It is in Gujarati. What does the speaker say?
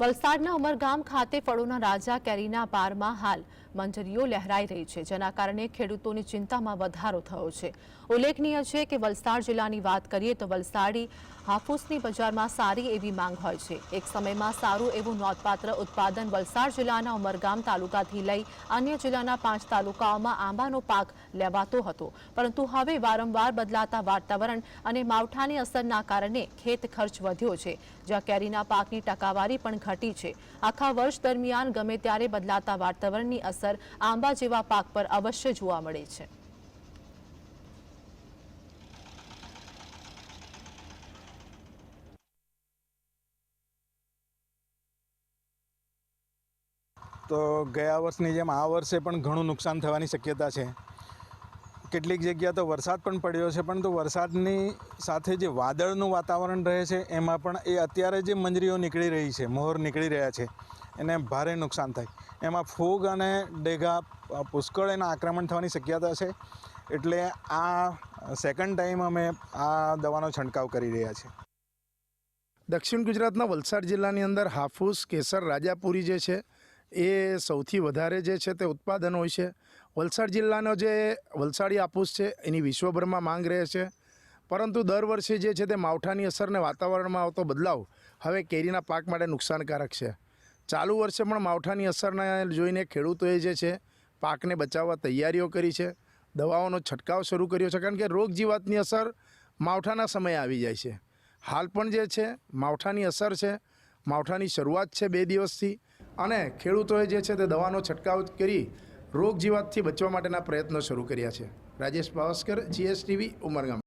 વલસાડના ઉમરગામ ખાતે ફળોના રાજા કેરીના પારમાં હાલ મંજરીઓ લહેરાઈ રહી છે, જેના કારણે ખેડૂતોની ચિંતામાં વધારો થયો છે। ઉલ્લેખનીય છે કે વલસાડ જિલ્લાની વાત કરીએ તો વલસાડી હાફૂસની બજારમાં સારી એવી માંગ હોય છે। એક સમયમાં સારું એવું નોંધપાત્ર ઉત્પાદન વલસાડ જિલ્લાના ઉમરગામ તાલુકાથી લઈ અન્ય જિલ્લાના 5 તાલુકાઓમાં આંબાનો પાક લેવાતો હતો, પરંતુ હવે વારંવાર બદલાતા વાતાવરણ અને માવઠાની અસરના કારણે ખેત ખર્ચ વધ્યો છે, જ્યાં કેરીના પાકની ટકાવારી પણ ઘટી છે। આખા વર્ષ દરમિયાન ગમે ત્યારે બદલાતા વાતાવરણની અસર આંબા જેવા પાક પર અવશ્ય જોવા મળે છે। તો ગયા વર્ષની જેમ આ વર્ષે પણ ઘણું નુકસાન થવાની શક્યતા છે। કેટલીક જગ્યા તો વરસાદ પણ પડ્યો છે, પરંતુ વરસાદની સાથે જે વાદળનું વાતાવરણ રહે છે એમાં પણ એ અત્યારે જે મંજરીઓ નીકળી રહી છે, મોર નીકળી રહ્યા છે, એને ભારે નુકસાન થાય। એમાં ફૂગ અને ડેઘા પુષ્કળ એના આક્રમણ થવાની શક્યતા છે, એટલે આ સેકન્ડ ટાઈમ અમે આ દવાનો છંટકાવ કરી રહ્યા છીએ। દક્ષિણ ગુજરાતના વલસાડ જિલ્લાની અંદર હાફૂસ, કેસર, રાજાપુરી જે છે એ સૌથી વધારે જે છે તે ઉત્પાદન હોય છે। વલસાડ જિલ્લાનો જે વલસાડી હાફૂસ છે એની વિશ્વભરમાં માંગ રહે છે, પરંતુ દર વર્ષે જે છે તે માવઠાની અસરને વાતાવરણમાં આવતો બદલાવ હવે કેરીના પાક માટે નુકસાનકારક છે। ચાલુ વર્ષે પણ માવઠાની અસરને જોઈને ખેડૂતોએ જે છે પાકને બચાવવા તૈયારીઓ કરી છે, દવાઓનો છંટકાવ શરૂ કર્યો છે, કારણ કે રોગ જીવાતની અસર માવઠાના સમયે આવી જાય છે। હાલ પણ જે છે માવઠાની અસર છે, માવઠાની શરૂઆત છે 2 દિવસથી, અને ખેડૂતોએ જે છે તે દવાનો છંટકાવ કરી રોગ જીવાતથી બચવા માટેના પ્રયત્નો શરૂ કર્યા છે। રાજેશ પાવસ્કર, GSTV, ઉમરગામ।